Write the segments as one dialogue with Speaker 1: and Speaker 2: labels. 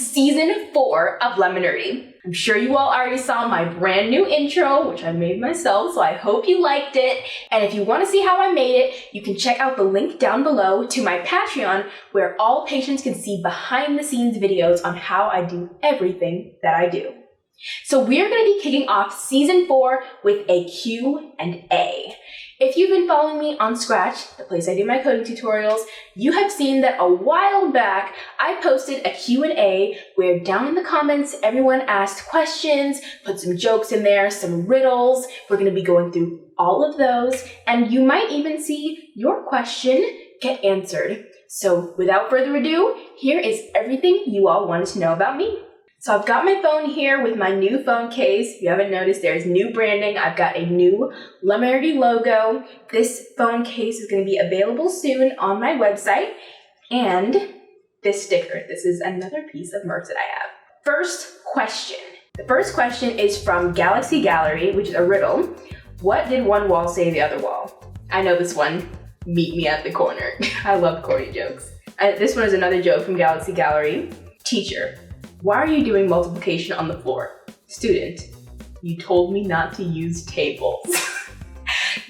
Speaker 1: season 4 of Lemonerdy. I'm sure you all already saw my brand new intro, which I made myself, so I hope you liked it. And if you want to see how I made it, you can check out the link down below to my Patreon, where all patrons can see behind the scenes videos on how I do everything that I do. So we're going to be kicking off season 4 with a Q&A. If you've been following me on Scratch, the place I do my coding tutorials, you have seen that a while back I posted a Q&A where down in the comments everyone asked questions, put some jokes in there, some riddles. We're going to be going through all of those, and you might even see your question get answered. So without further ado, here is everything you all wanted to know about me. So I've got my phone here with my new phone case. If you haven't noticed, there's new branding. I've got a new Lemonerdy logo. This phone case is going to be available soon on my website. And this sticker. This is another piece of merch that I have. First question. The first question is from Galaxy Gallery, which is a riddle. What did one wall say to the other wall? I know this one. Meet me at the corner. I love corny jokes. This one is another joke from Galaxy Gallery. Teacher. Why are you doing multiplication on the floor? Student, you told me not to use tables.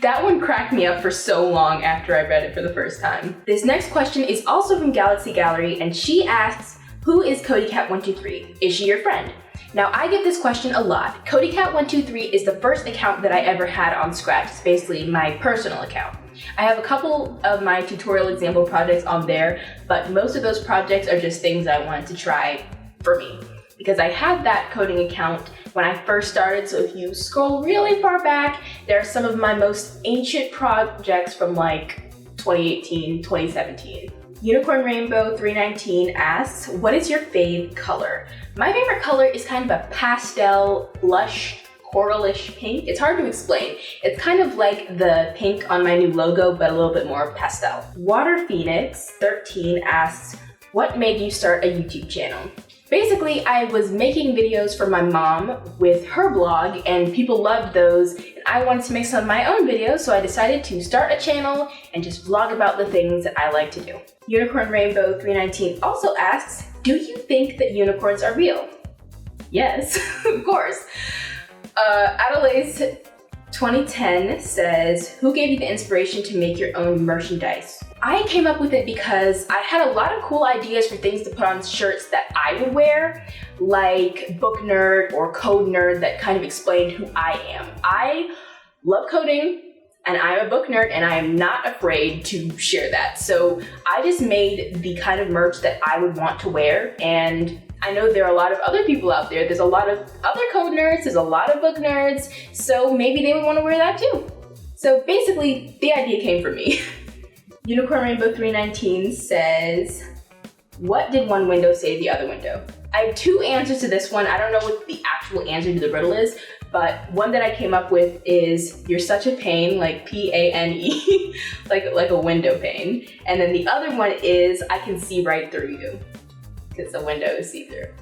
Speaker 1: That one cracked me up for so long after I read it for the first time. This next question is also from Galaxy Gallery, and she asks, who is CodyCat123? Is she your friend? Now, I get this question a lot. CodyCat123 is the first account that I ever had on Scratch. It's basically my personal account. I have a couple of my tutorial example projects on there, but most of those projects are just things I wanted to try for me, because I had that coding account when I first started. So if you scroll really far back, there are some of my most ancient projects from like 2018, 2017. Unicorn Rainbow 319 asks, what is your fave color? My favorite color is kind of a pastel, blush, coralish pink. It's hard to explain. It's kind of like the pink on my new logo, but a little bit more pastel. Water Phoenix 13 asks, what made you start a YouTube channel? Basically, I was making videos for my mom with her blog, and people loved those, and I wanted to make some of my own videos, so I decided to start a channel and just vlog about the things that I like to do. Unicorn Rainbow 319 also asks, do you think that unicorns are real? Yes, of course. Adelaide's 2010 says, who gave you the inspiration to make your own merchandise? I came up with it because I had a lot of cool ideas for things to put on shirts that I would wear, like Book Nerd or Code Nerd, that kind of explained who I am. I love coding, and I'm a book nerd, and I am not afraid to share that. So I just made the kind of merch that I would want to wear, and I know there are a lot of other people out there. There's a lot of other code nerds, there's a lot of book nerds, so maybe they would want to wear that too. So basically, the idea came from me. Unicorn Rainbow 319 says, what did one window say to the other window? I have two answers to this one. I don't know what the actual answer to the riddle is, but one that I came up with is, you're such a pain, like P-A-N-E, like a window pane. And then the other one is, I can see right through you, because the window is see-through.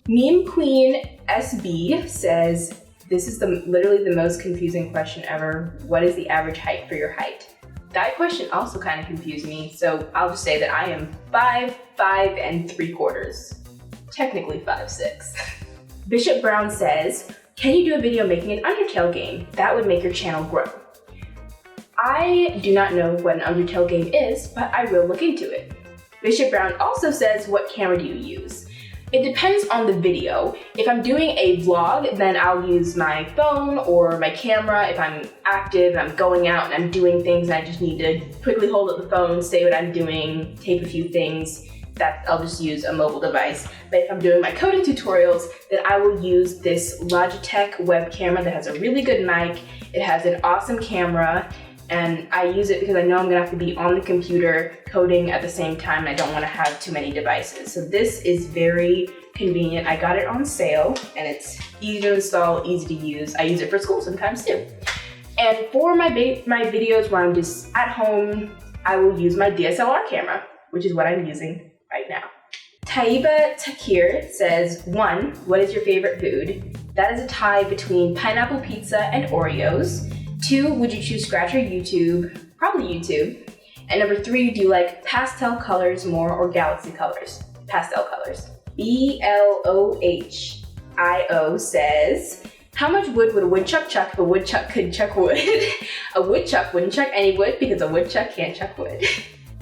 Speaker 1: Meme Queen SB says, this is literally the most confusing question ever. What is the average height for your height? That question also kind of confused me, so I'll just say that I am 5'3". Technically 5'6". Bishop Brown says, can you do a video making an Undertale game? That would make your channel grow. I do not know what an Undertale game is, but I will look into it. Bishop Brown also says, what camera do you use? It depends on the video. If I'm doing a vlog, then I'll use my phone or my camera. If I'm active, I'm going out and I'm doing things and I just need to quickly hold up the phone, say what I'm doing, tape a few things, that I'll just use a mobile device. But if I'm doing my coding tutorials, then I will use this Logitech web camera that has a really good mic. It has an awesome camera, and I use it because I know I'm gonna have to be on the computer coding at the same time. I don't wanna have too many devices. So this is very convenient. I got it on sale, and it's easy to install, easy to use. I use it for school sometimes too. And for my videos where I'm just at home, I will use my DSLR camera, which is what I'm using right now. Taiba Takir says, 1, what is your favorite food? That is a tie between pineapple pizza and Oreos. 2, would you choose Scratch or YouTube? Probably YouTube. And number 3, do you like pastel colors more or galaxy colors? Pastel colors. BLOHIO says, how much wood would a woodchuck chuck if a woodchuck could chuck wood? A woodchuck wouldn't chuck any wood because a woodchuck can't chuck wood.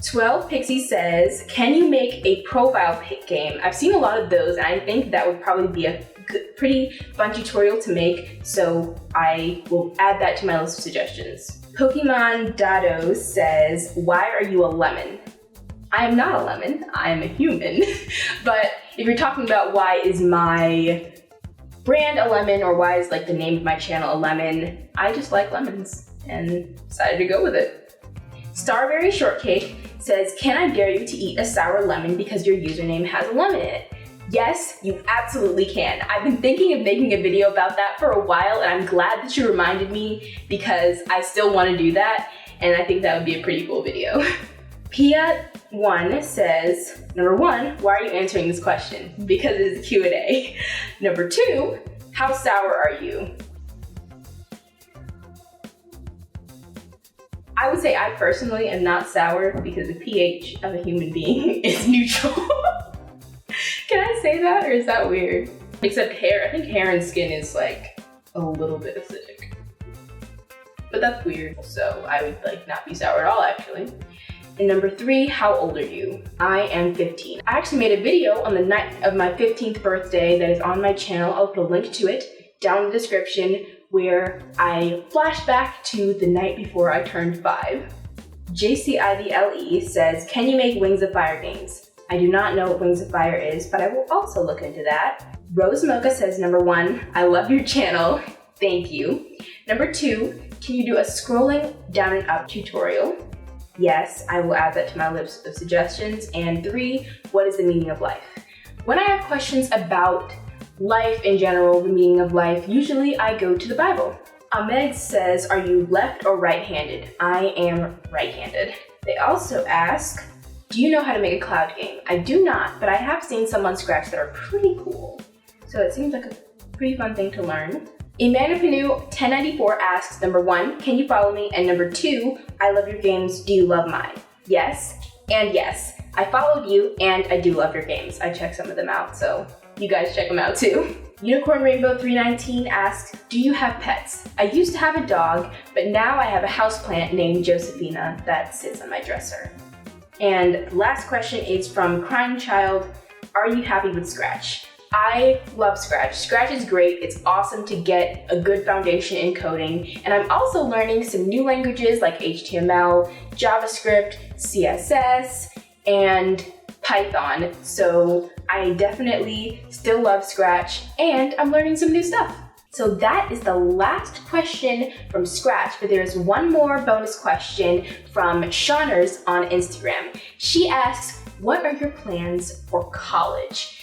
Speaker 1: 12 Pixie says, can you make a profile pic game? I've seen a lot of those and I think that would probably be a pretty fun tutorial to make, so I will add that to my list of suggestions. Pokemon Dado says, why are you a lemon? I am not a lemon, I am a human. But if you're talking about why is my brand a lemon or why is like the name of my channel a lemon, I just like lemons and decided to go with it. Starberry Shortcake says, can I dare you to eat a sour lemon because your username has a lemon in it? Yes, you absolutely can. I've been thinking of making a video about that for a while and I'm glad that you reminded me because I still want to do that and I think that would be a pretty cool video. Pia1 says, number 1, why are you answering this question? Because it is a Q&A. Number 2, how sour are you? I would say I personally am not sour because the pH of a human being is neutral. Can I say that or is that weird? Except hair, I think hair and skin is like a little bit acidic. But that's weird, so I would like not be sour at all actually. And number 3, how old are you? I am 15. I actually made a video on the night of my 15th birthday that is on my channel. I'll put a link to it down in the description where I flash back to the night before I turned 5. JCIVLE says, can you make Wings of Fire games? I do not know what Wings of Fire is, but I will also look into that. Rose Mocha says, number 1, I love your channel. Thank you. Number 2, can you do a scrolling down and up tutorial? Yes, I will add that to my list of suggestions. And 3, what is the meaning of life? When I have questions about life in general, the meaning of life, usually I go to the Bible. Ahmed says, are you left or right-handed? I am right-handed. They also ask, do you know how to make a cloud game? I do not, but I have seen some on Scratch that are pretty cool. So it seems like a pretty fun thing to learn. Amanda Panu 1094 asks, number 1, can you follow me? And number 2, I love your games, do you love mine? Yes, and yes. I followed you and I do love your games. I checked some of them out, so you guys check them out too. Unicorn Rainbow 319 asks, do you have pets? I used to have a dog, but now I have a houseplant named Josephina that sits on my dresser. And last question is from Crying Child, are you happy with Scratch? I love Scratch. Scratch is great. It's awesome to get a good foundation in coding. And I'm also learning some new languages like HTML, JavaScript, CSS, and Python. So I definitely still love Scratch and I'm learning some new stuff. So that is the last question from Scratch, but there's one more bonus question from Shawners on Instagram. She asks, what are your plans for college?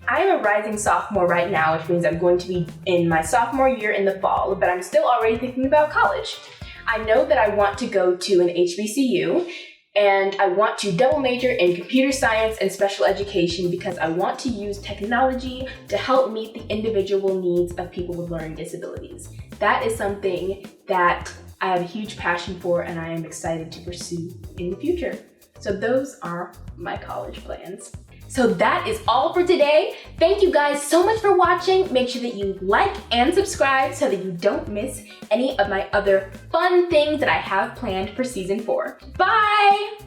Speaker 1: I am a rising sophomore right now, which means I'm going to be in my sophomore year in the fall, but I'm still already thinking about college. I know that I want to go to an HBCU, and I want to double major in computer science and special education because I want to use technology to help meet the individual needs of people with learning disabilities. That is something that I have a huge passion for and I am excited to pursue in the future. So those are my college plans. So that is all for today. Thank you guys so much for watching. Make sure that you like and subscribe so that you don't miss any of my other fun things that I have planned for season 4. Bye!